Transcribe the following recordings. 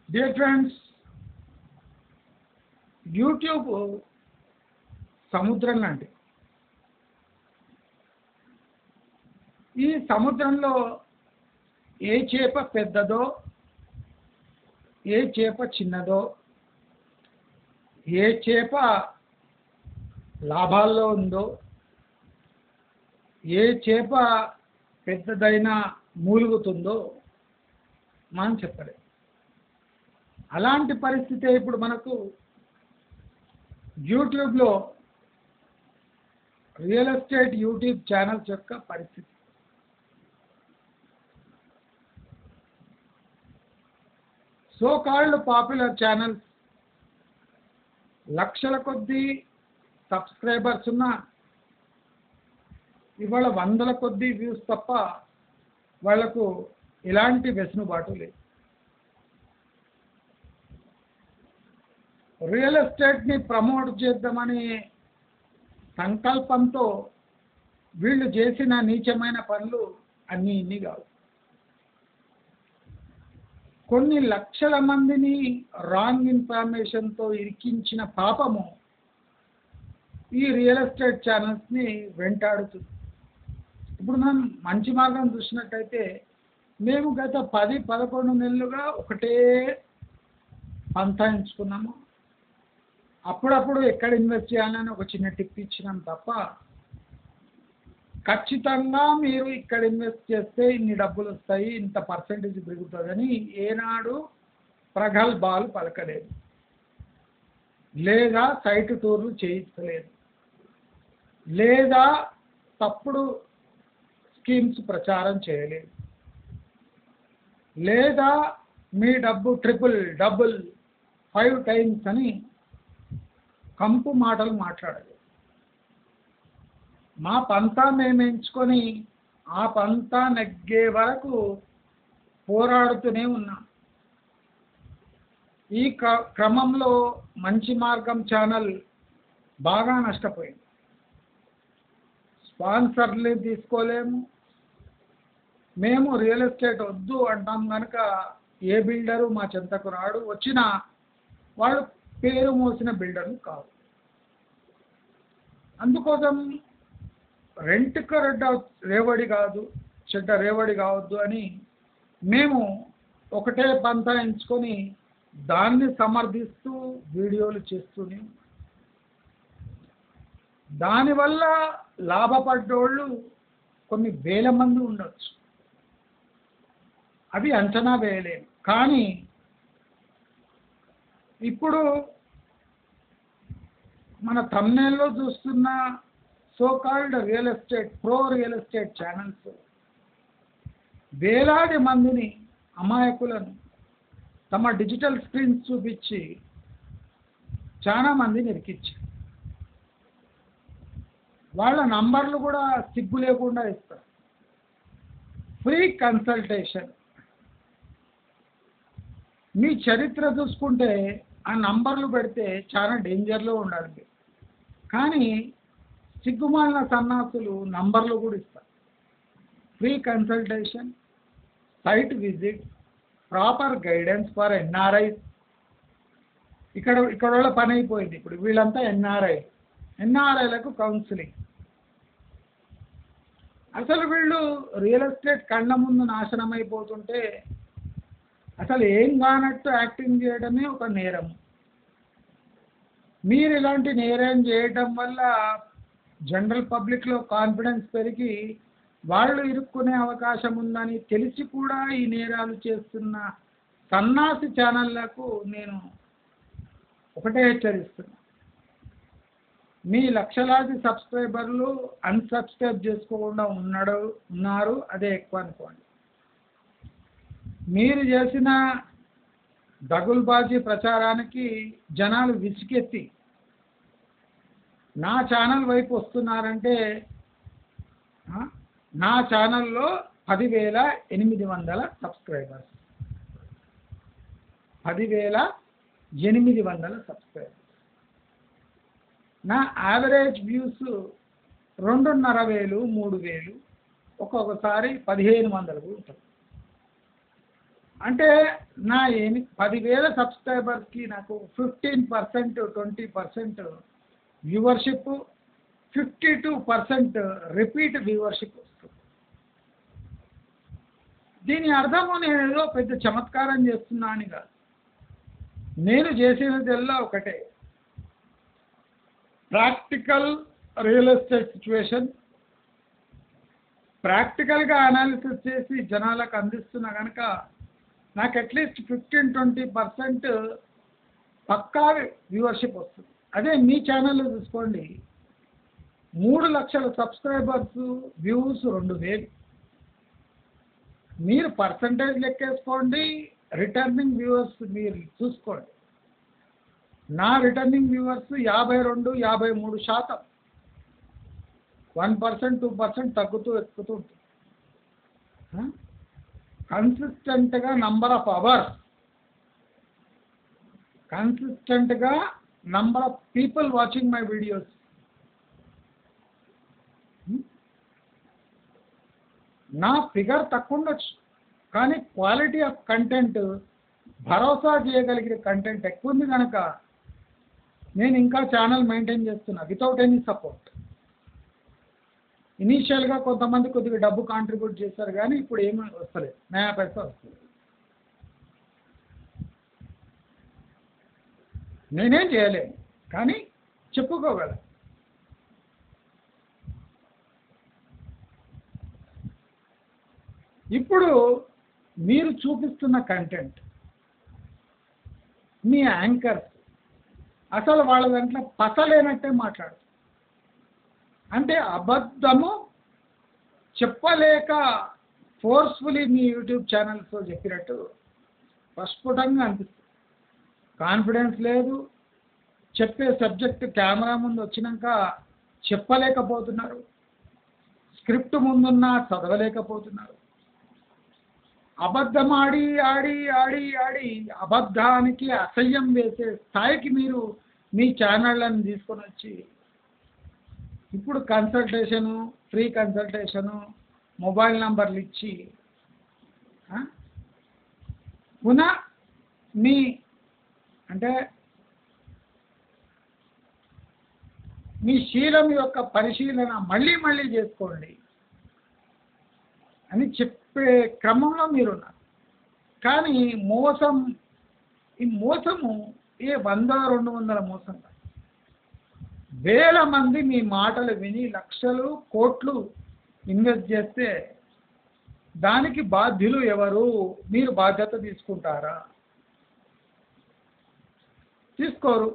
Dear friends, YouTube సముద్రం లాంటి. ఈ సముద్రంలో ఏ చేప పెద్దదో, ఏ చేప చిన్నదో, ఏ చేప లాభాల్లో ఉందో, ఏ చేప పెద్దదైనా మూలుగుతుందో మనం చెప్పలేం. అలాంటి పరిస్థితే ఇప్పుడు మనకు యూట్యూబ్లో రియల్ ఎస్టేట్ యూట్యూబ్ ఛానల్స్ యొక్క పరిస్థితి. సో కాల్డ్ పాపులర్ ఛానల్స్ లక్షల కొద్దీ సబ్స్క్రైబర్స్ ఉన్న ఇవాళ వందల కొద్దీ వ్యూస్ తప్ప వాళ్లకు ఎలాంటి వెసులుబాటు లేదు. రియల్ ఎస్టేట్ని ప్రమోట్ చేద్దామనే సంకల్పంతో వీళ్ళు చేసిన నీచమైన పనులు అన్నీ ఇన్ని కావు. కొన్ని లక్షల మందిని రాంగ్ ఇన్ఫర్మేషన్తో ఇరికించిన పాపము ఈ రియల్ ఎస్టేట్ ఛానల్స్ని వెంటాడుతుంది. ఇప్పుడు మనం మంచి మార్గం చూసినట్టయితే మేము గత 10-11 నెలలుగా ఒకటే పంతా ఎంచుకున్నాము. అప్పుడప్పుడు ఎక్కడ ఇన్వెస్ట్ చేయాలని ఒక చిన్న టిప్ ఇచ్చినాం తప్ప ఖచ్చితంగా మీరు ఇక్కడ ఇన్వెస్ట్ చేస్తే ఇన్ని డబ్బులు వస్తాయి, ఇంత పర్సెంటేజ్ పెరుగుతుందని ఏనాడు ప్రగల్భాలు పలకలేదు, లేదా సైట్ టూర్లు చేయించలేదు, లేదా తప్పుడు స్కీమ్స్ ప్రచారం చేయలేదు, లేదా మీ డబ్బు ట్రిపుల్ డబుల్ 5 టైమ్స్ అని కంపు మాటలు మాట్లాడలేదు. మా పంతా మేము ఎంచుకొని ఆ పంతా నెగ్గే వరకు పోరాడుతూనే ఉన్నాం. ఈ క్రమంలో మంచి మార్గం ఛానల్ బాగా నష్టపోయింది. స్పాన్సర్లు తీసుకోలేము. మేము రియల్ ఎస్టేట్ వద్దు అంటాం కనుక ఏ బిల్డరు మా చెంతకు రాడు, వచ్చిన వాళ్ళు పేరు మోసిన బిల్డర్లు కాదు. అందుకోసం రెంట్కి రేవడి కాదు, చెడ్డ రేవడి కావద్దు అని మేము ఒకటే పంతా ఎంచుకొని దాన్ని సమర్థిస్తూ వీడియోలు చేస్తూనే. దానివల్ల లాభపడ్డోళ్ళు కొన్ని వేల మంది ఉండొచ్చు, అవి అంచనా వేయలేము. కానీ ఇప్పుడు మన థంబ్నెయిల్లో చూస్తున్న so called real estate real estate channels వేలాది మందిని, అమాయకులను తమ డిజిటల్ స్క్రీన్స్ చూపించి చాలా మందిని ఇరికించారు. వాళ్ళ నంబర్లు కూడా సిగ్గు లేకుండా ఇస్తారు. Free consultation. మీ చరిత్ర చూసుకుంటే ఆ నంబర్లు పెడితే చాలా డేంజర్లో ఉండాలి. కానీ సిగ్గుమాలిన సన్నాసులు నంబర్లు కూడా ఇస్తారు. Free consultation, site visit, proper guidance for NRIs. ఇక్కడ వాళ్ళ పని అయిపోయింది. ఇప్పుడు వీళ్ళంతా ఎన్ఆర్ఐలకు కౌన్సిలింగ్. అసలు వీళ్ళు రియల్ ఎస్టేట్ కళ్ళ ముందు నాశనం అయిపోతుంటే అసలు ఏం కానట్టు యాక్టింగ్ చేయడమే ఒక నేరం. మీరు ఇలాంటి నేరం చేయడం వల్ల జనరల్ పబ్లిక్లో కాన్ఫిడెన్స్ పెరిగి వాళ్ళు ఇరుక్కునే అవకాశం ఉందని తెలిసి కూడా ఈ నేరాలు చేస్తున్న సన్నాసి ఛానళ్లకు నేను ఒకటే హెచ్చరిస్తున్నా. మీ లక్షలాది సబ్స్క్రైబర్లు అన్సబ్స్క్రైబ్ చేసుకోకుండా ఉన్నారు, అదే ఎక్కువ అనుకోండి. మీరు చేసిన దగుల్బాజీ ప్రచారానికి జనాలు విసిగెత్తి నా ఛానల్ వైపు వస్తున్నారంటే నా ఛానల్లో 10,800 సబ్స్క్రైబర్స్, 10,800 సబ్స్క్రైబర్స్. నా యావరేజ్ వ్యూస్ 2,500, 3,000, ఒక్కొక్కసారి 1,500 కూడా ఉంటుంది. అంటే నా 10,000 సబ్స్క్రైబర్స్కి నాకు 15% 20% వ్యూవర్షిప్, 52% రిపీట్ వ్యూవర్షిప్ వస్తుంది. దీని అర్థము నేను ఏదో పెద్ద చమత్కారం చేస్తున్నా అని కాదు. నేను చేసినదల్లా ఒకటే, ప్రాక్టికల్ రియల్ ఎస్టేట్ సిచ్యువేషన్ ప్రాక్టికల్గా అనాలిసిస్ చేసి జనాలకు అందిస్తున్నా కనుక నాకు అట్లీస్ట్ 15-20% పక్కా వ్యూవర్షిప్ వస్తుంది. అదే మీ ఛానల్లో చూసుకోండి, 3 లక్షల సబ్స్క్రైబర్స్, వ్యూస్ 2,000. మీరు పర్సంటేజ్ లెక్కేసుకోండి, రిటర్నింగ్ వ్యూవర్స్ మీరు చూసుకోండి. నా రిటర్నింగ్ వ్యూవర్స్ 52-53%. 1% 2% తగ్గుతూ ఎక్కుతూ ఉంటుంది. కన్సిస్టెంట్గా నంబర్ ఆఫ్ అవర్స్, కన్సిస్టెంట్గా number of people watching my videos. నా ఫిగర్ తక్కువ ఉండొచ్చు, కానీ క్వాలిటీ ఆఫ్ కంటెంట్, భరోసా చేయగలిగిన కంటెంట్ ఎక్కువ ఉంది కనుక నేను ఇంకా ఛానల్ మెయింటైన్ చేస్తున్నా వితౌట్ ఎనీ సపోర్ట్. ఇనీషియల్గా కొంతమంది కొద్దిగా డబ్బు కాంట్రిబ్యూట్ చేశారు, కానీ ఇప్పుడు ఏమీ వస్తలేదు, నయా పైసా వస్తుంది. నేనేం చేయలేను, కానీ చెప్పుకోగలను. ఇప్పుడు మీరు చూపిస్తున్న కంటెంట్, మీ యాంకర్స్ అసలు వాళ్ళ దాంట్లో పసలేనట్టే మాట్లాడుతారు. అంటే అబద్ధము చెప్పలేక ఫోర్స్ఫుల్లీ మీ యూట్యూబ్ ఛానల్స్లో చెప్పినట్టు ప్రస్ఫుటంగా అనిపిస్తుంది. కాన్ఫిడెన్స్ లేదు, చెప్పే సబ్జెక్ట్ కెమెరా ముందు వచ్చినాక చెప్పలేకపోతున్నారు, స్క్రిప్ట్ ముందున్నా చదవలేకపోతున్నారు. అబద్ధం ఆడి ఆడి ఆడి ఆడి అబద్ధానికి అసహ్యం వేసే స్థాయికి మీరు మీ ఛానళ్ళని తీసుకొని వచ్చి ఇప్పుడు కన్సల్టేషను, ఫ్రీ కన్సల్టేషను, మొబైల్ నంబర్లు ఇచ్చి పునః మీ అంటే మీ శీలం యొక్క పరిశీలన మళ్ళీ మళ్ళీ చేసుకోండి అని చెప్పే క్రమంలో మీరున్నారు. కానీ ఈ మోసము 100-200 మోసం కాదు. వేల మంది మీ మాటలు విని లక్షలు కోట్లు ఇన్వెస్ట్ చేస్తే దానికి బాధ్యులు ఎవరు? మీరు బాధ్యత తీసుకుంటారా? తీసుకోరు.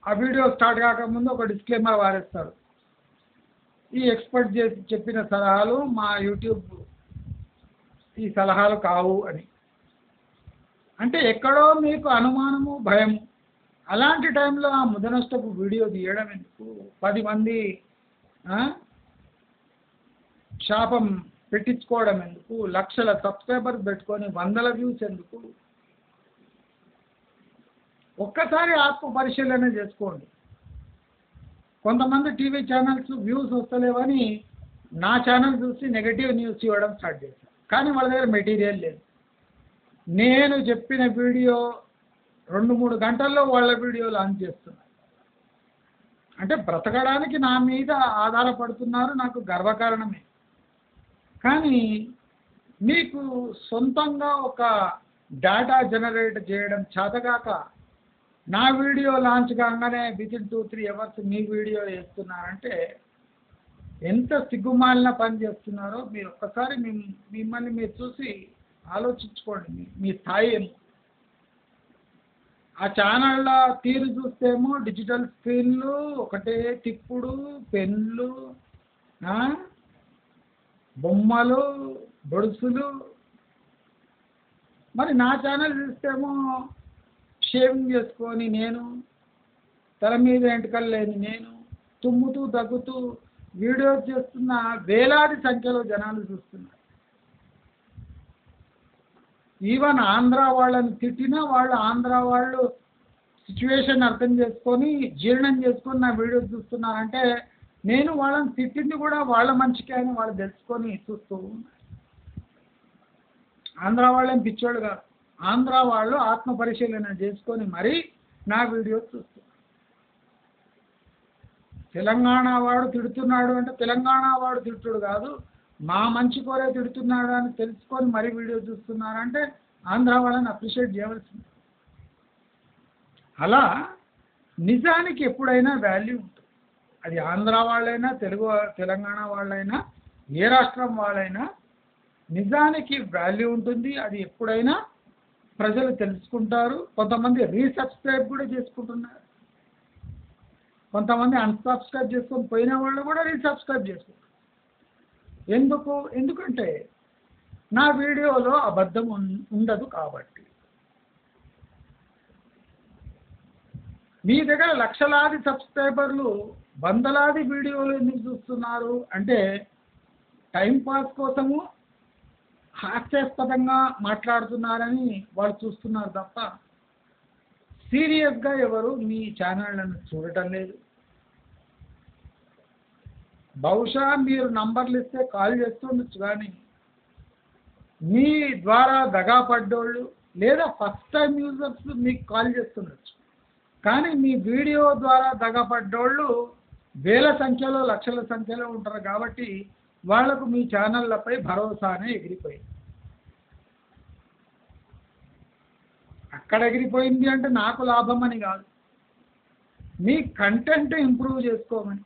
ఆ వీడియో స్టార్ట్ కాకముందు ఒక డిస్క్లైమర్ వారేస్తారు, ఈ ఎక్స్పర్ట్ చేసి చెప్పిన సలహాలు మా యూట్యూబ్ ఈ సలహాలు కావు అని. అంటే ఎక్కడో మీకు అనుమానము, భయము. అలాంటి టైంలో ఆ ముదనష్టపు వీడియో తీయడం ఎందుకు? 10 మంది శాపం పెట్టించుకోవడం ఎందుకు? లక్షల సబ్స్క్రైబర్స్ పెట్టుకొని 100 వ్యూస్ ఎందుకు? ఒక్కసారి ఆత్మ పరిశీలన చేసుకోండి. కొంతమంది టీవీ ఛానల్స్ వ్యూస్ వస్తలేవని నా ఛానల్ చూసి నెగటివ్ న్యూస్ ఇవ్వడం స్టార్ట్ చేశారు, కానీ వాళ్ళ దగ్గర మెటీరియల్ లేదు. నేను చెప్పిన వీడియో 2-3 గంటల్లో వాళ్ళ వీడియో లాంచ్ చేస్తున్నారు. అంటే బ్రతకడానికి నా మీద ఆధారపడుతున్నారు, నాకు గర్వకారణమే. కానీ మీకు సొంతంగా ఒక డేటా జనరేట్ చేయడం చేతగాక నా వీడియో లాంచ్ కాగానే వితిన్ 2-3 అవర్స్ మీ వీడియో వేస్తున్నారంటే ఎంత సిగ్గుమాలిన పని చేస్తున్నారో మీరు ఒక్కసారి మిమ్మల్ని మీరు చూసి ఆలోచించుకోండి. మీ స్థాయి ఏమో. ఆ ఛానళ్ళ తీరు చూస్తేమో డిజిటల్ స్క్రీన్లు, ఒకటే తిప్పుడు, పెన్లు, బొమ్మలు, బొడుసులు. మరి నా ఛానల్ చూస్తేమో షేవింగ్ చేసుకొని నేను, తల మీద వెంట్రుకలు లేని నేను, తుమ్ముతూ దగ్గుతూ వీడియోస్ చేస్తున్న వేలాది సంఖ్యలో జనాలు చూస్తున్నారు. ఈవెన్ ఆంధ్ర వాళ్ళని తిట్టినా ఆంధ్ర వాళ్ళు సిచ్యువేషన్ అర్థం చేసుకొని జీర్ణం చేసుకొని నా వీడియోస్ చూస్తున్నారంటే నేను వాళ్ళని తిట్టింది కూడా వాళ్ళ మంచికే అని వాళ్ళు తెలుసుకొని చూస్తూ ఉన్నారు. ఆంధ్ర వాళ్ళేం పిచ్చోళ్ళు కాదు. ఆంధ్ర వాళ్ళు ఆత్మ పరిశీలన చేసుకొని మరీ నా వీడియో చూస్తున్నారు. తెలంగాణ వాడు తిడుతున్నాడు అంటే తెలంగాణ వాడు తిట్టుడు కాదు, మా మంచి కోరే తిడుతున్నాడు అని తెలుసుకొని మరీ వీడియో చూస్తున్నారంటే ఆంధ్ర వాళ్ళని అప్రిషియేట్ చేయవలసింది. అలా నిజానికి ఎప్పుడైనా వాల్యూ ఉంటుంది. అది ఆంధ్ర వాళ్ళైనా తెలంగాణ వాళ్ళైనా ఏ రాష్ట్రం వాళ్ళైనా నిజానికి వాల్యూ ఉంటుంది. అది ఎప్పుడైనా ప్రజలు తెలుసుకుంటారు. కొంతమంది రీసబ్స్క్రైబ్ కూడా చేసుకుంటున్నారు, కొంతమంది అన్సబ్స్క్రైబ్ చేసుకొని పోయిన వాళ్ళు కూడా రీసబ్స్క్రైబ్ చేసుకుంటారు. ఎందుకంటే నా వీడియోలో అబద్ధం ఉండదు కాబట్టి. మీ దగ్గర లక్షలాది సబ్స్క్రైబర్లు వందలాది వీడియోలు ఎందుకు చూస్తున్నారు అంటే టైంపాస్ కోసము హాస్యాస్పదంగా మాట్లాడుతున్నారని వాళ్ళు చూస్తున్నారు తప్ప సీరియస్గా ఎవరు మీ ఛానళ్ళను చూడటం లేదు. బహుశా మీరు నంబర్లు ఇస్తే కాల్ చేస్తుండొచ్చు, కానీ మీ ద్వారా దగా పడ్డోళ్ళు లేదా ఫస్ట్ టైం యూజర్స్ మీకు కాల్ చేస్తుండొచ్చు, కానీ మీ వీడియో ద్వారా దగా పడ్డోళ్ళు వేల సంఖ్యలో లక్షల సంఖ్యలో ఉంటారు కాబట్టి వాళ్లకు మీ ఛానళ్ళపై భరోసానే ఎగిరిపోయింది. అక్కడ ఎగిరిపోయింది అంటే నాకు లాభం అని కాదు, మీ కంటెంట్ ఇంప్రూవ్ చేసుకోమని.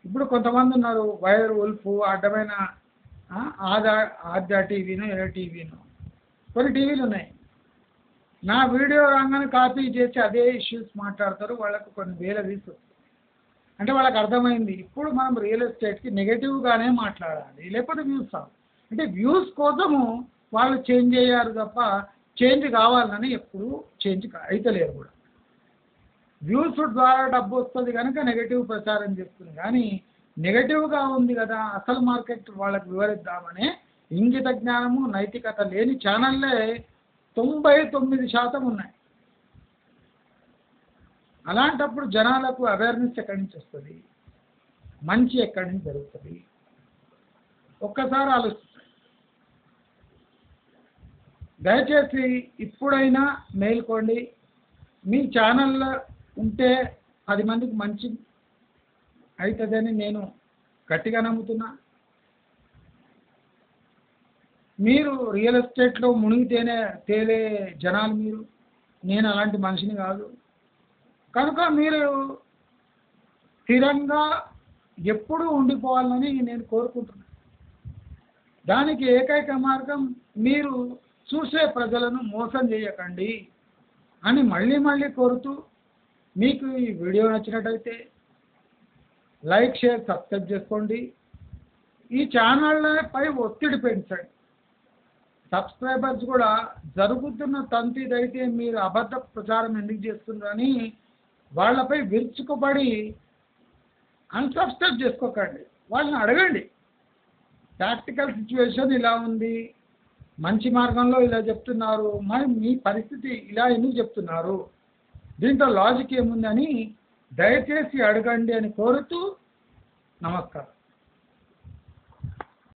ఇప్పుడు కొంతమంది ఉన్నారు, వైర్ ఉల్ఫ్ అడ్డమైన ఆద్య టీవీను ఏ టీవీను కొన్ని టీవీలు ఉన్నాయి. నా వీడియో రాగానే కాపీ చేసి అదే ఇష్యూస్ మాట్లాడతారు, వాళ్ళకు కొన్ని వేల వ్యూస్ వస్తాయి. అంటే వాళ్ళకి అర్థమైంది ఇప్పుడు మనం రియల్ ఎస్టేట్కి నెగటివ్గానే మాట్లాడాలి, లేకపోతే వ్యూస్ రావు. అంటే వ్యూస్ కోసము వాళ్ళు చేంజ్ అయ్యారు తప్ప చేంజ్ కావాలని ఎప్పుడు చేంజ్ అయితలేరు కూడా. వ్యూస్ ద్వారా డబ్బు వస్తుంది కనుక నెగటివ్ ప్రచారం చేస్తుంది, కానీ నెగటివ్గా ఉంది కదా అసలు మార్కెట్ వాళ్ళకి వివరిద్దామనే ఇంగిత జ్ఞానము నైతికత లేని ఛానళ్ళే 99% ఉన్నాయి. అలాంటప్పుడు జనాలకు అవేర్నెస్ ఎక్కడి నుంచి వస్తుంది, మంచి ఎక్కడి నుంచి జరుగుతుంది ఒక్కసారి ఆలోచించండి. దయచేసి ఇప్పుడైనా మేల్కోండి. మీ ఛానల్లో ఉంటే 10 మందికి మంచి అవుతుందని నేను గట్టిగా నమ్ముతున్నా. మీరు రియల్ ఎస్టేట్లో మునిగితేనే తేలే జనాలు మీరు, నేను అలాంటి మనిషిని కాదు. కనుక మీరు స్థిరంగా ఎప్పుడూ ఉండిపోవాలని నేను కోరుకుంటున్నాను. దానికి ఏకైక మార్గం మీరు చూసే ప్రజలను మోసం చేయకండి అని మళ్ళీ మళ్ళీ కోరుతూ, మీకు ఈ వీడియో నచ్చినట్టయితే లైక్ షేర్ సబ్స్క్రైబ్ చేసుకోండి. ఈ ఛానళ్ళపై ఒత్తిడి పెంచండి. సబ్స్క్రైబర్స్ కూడా జరుగుతున్న తంతిదైతే మీరు అబద్ధ ప్రచారం ఎందుకు చేస్తున్నారని వాళ్ళపై విరుచుకుపడి అన్సబ్స్క్రైబ్ చేసుకోకండి. వాళ్ళని అడగండి, ప్రాక్టికల్ సిచ్యువేషన్ ఇలా ఉంది, మంచి మార్గంలో ఇలా చెప్తున్నారు, మరి మీ పరిస్థితి ఇలా ఎందుకు చెప్తున్నారు, దీంట్లో లాజిక్ ఏముందని దయచేసి అడగండి అని కోరుతూ నమస్కారం.